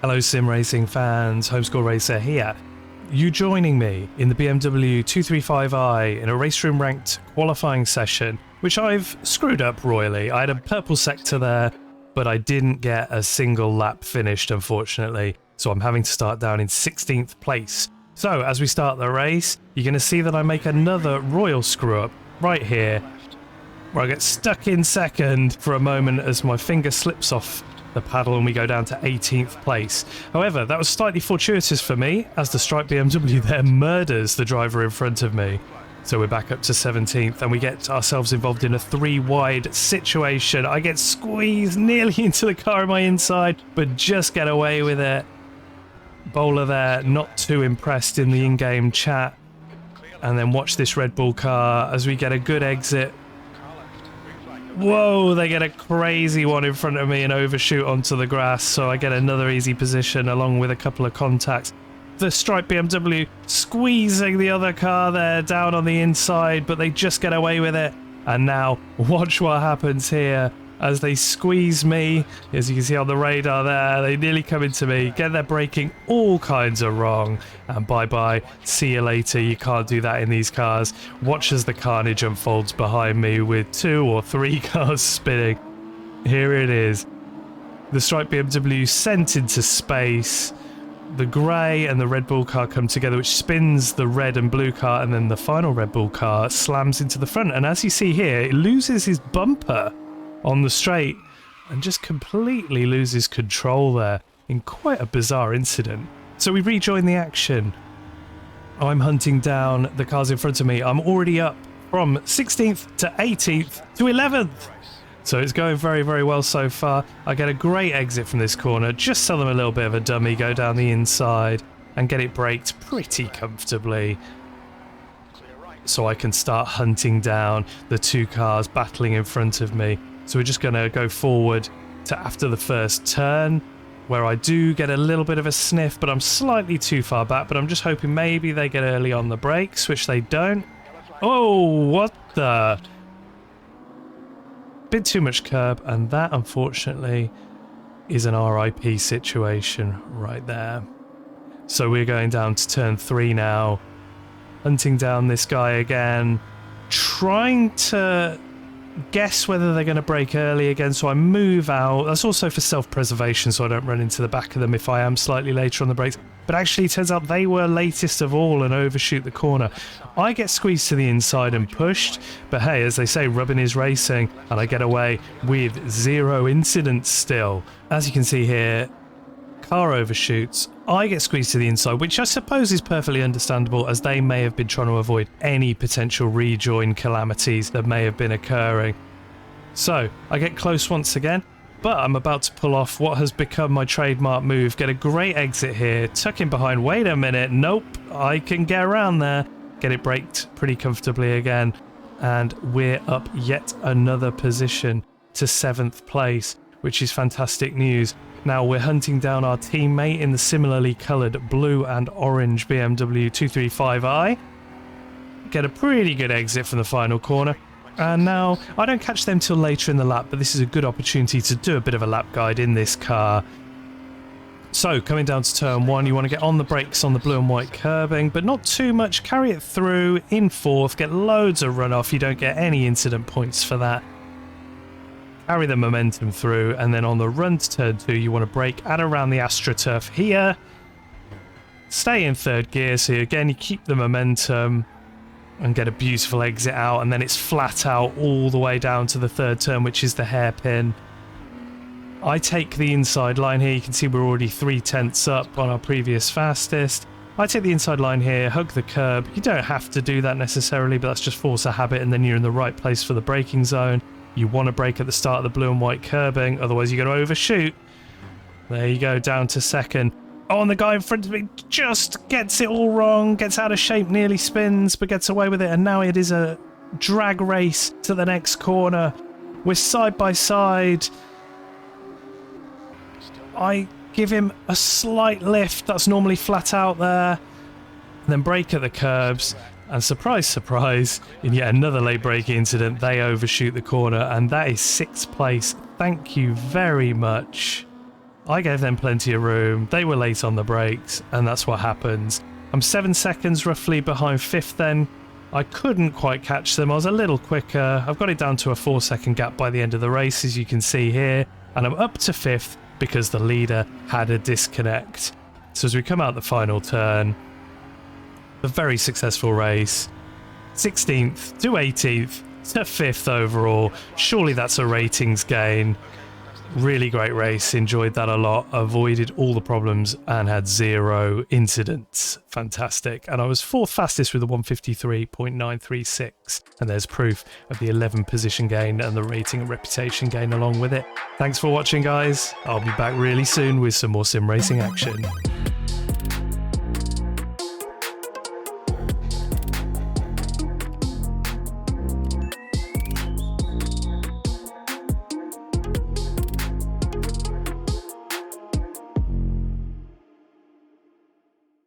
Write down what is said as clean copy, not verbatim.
Hello sim racing fans, Homeschool Racer here. You joining me in the BMW 235i in a Raceroom Ranked qualifying session, which I've screwed up royally. I had a purple sector there, but I didn't get a single lap finished, unfortunately, so I'm having to start down in 16th place. So as we start the race, you're going to see that I make another royal screw up right here, where I get stuck in second for a moment as my finger slips off the paddle and we go down to 18th place. However, that was slightly fortuitous for me, as the striped BMW there murders the driver in front of me. So we're back up to 17th and we get ourselves involved in a 3-wide situation. I get squeezed nearly into the car on my inside, but just get away with it. Bowler there, not too impressed in the in-game chat. And then watch this Red Bull car as we get a good exit. Whoa, they get a crazy one in front of me and overshoot onto the grass, so I get another easy position along with a couple of contacts. The striped BMW squeezing the other car there down on the inside, but they just get away with it. And now, watch what happens here as they squeeze me. As you can see on the radar there, they nearly come into me, get their braking all kinds of wrong, and bye-bye, see you later. You can't do that in these cars. Watch as the carnage unfolds behind me with 2 or 3 cars spinning. Here it is. The striped BMW sent into space. The grey and the Red Bull car come together, which spins the red and blue car, and then the final Red Bull car slams into the front. And as you see here, it loses his bumper on the straight and just completely loses control there in quite a bizarre incident. So we rejoin the action. I'm hunting down the cars in front of me. I'm already up from 16th to 18th to 11th. So it's going very, very well so far. I get a great exit from this corner, just sell them a little bit of a dummy, go down the inside and get it braked pretty comfortably, so I can start hunting down the 2 cars battling in front of me. So we're just going to go forward to after the first turn, where I do get a little bit of a sniff, but I'm slightly too far back, but I'm just hoping maybe they get early on the brakes, which they don't. Oh, what the? Bit too much curb, and that unfortunately is an RIP situation right there. So we're going down to turn 3 now, hunting down this guy again, trying to guess whether they're going to brake early again, so I move out. That's also for self-preservation, so I don't run into the back of them if I am slightly later on the brakes. But actually it turns out they were latest of all and overshoot the corner. I get squeezed to the inside and pushed, but hey, as they say, rubbing is racing, and I get away with 0 incidents still. As you can see here, car overshoots, I get squeezed to the inside, which I suppose is perfectly understandable, as they may have been trying to avoid any potential rejoin calamities that may have been occurring. So I get close once again, but I'm about to pull off what has become my trademark move, get a great exit here, tuck in behind, wait a minute, nope, I can get around there, get it braked pretty comfortably again, and we're up yet another position to 7th place, which is fantastic news. Now we're hunting down our teammate in the similarly coloured blue and orange BMW 235i. Get a pretty good exit from the final corner. And now, I don't catch them till later in the lap, but this is a good opportunity to do a bit of a lap guide in this car. So, coming down to turn 1, you want to get on the brakes on the blue and white curbing, but not too much. Carry it through in 4th, get loads of runoff. You don't get any incident points for that. Carry the momentum through, and then on the run to turn 2, you want to brake at around the AstroTurf here. Stay in 3rd gear, so again, you keep the momentum and get a beautiful exit out, and then it's flat out all the way down to the 3rd turn, which is the hairpin. I take the inside line here. You can see we're already 3/10 up on our previous fastest. I take the inside line here, hug the curb. You don't have to do that necessarily, but that's just force a habit, and then you're in the right place for the braking zone. You want to brake at the start of the blue and white curbing, otherwise you're going to overshoot. There you go, down to 2nd. Oh, and the guy in front of me just gets it all wrong, gets out of shape, nearly spins, but gets away with it. And now it is a drag race to the next corner. We're side by side. I give him a slight lift. That's normally flat out there. And then brake at the curbs. And surprise, surprise, in yet another late braking incident, they overshoot the corner. And that is 6th place. Thank you very much. I gave them plenty of room, they were late on the brakes, and that's what happens. I'm 7 seconds roughly behind 5th then. I couldn't quite catch them, I was a little quicker. I've got it down to a 4-second gap by the end of the race, as you can see here, and I'm up to 5th because the leader had a disconnect. So as we come out the final turn, a very successful race, 16th to 18th to 5th overall. Surely that's a ratings gain. Really great race, enjoyed that a lot, avoided all the problems and had 0 incidents. Fantastic. And I was 4th fastest with a 153.936, and there's proof of the 11 position gain and the rating and reputation gain along with it. Thanks for watching, guys. I'll be back really soon with some more sim racing action.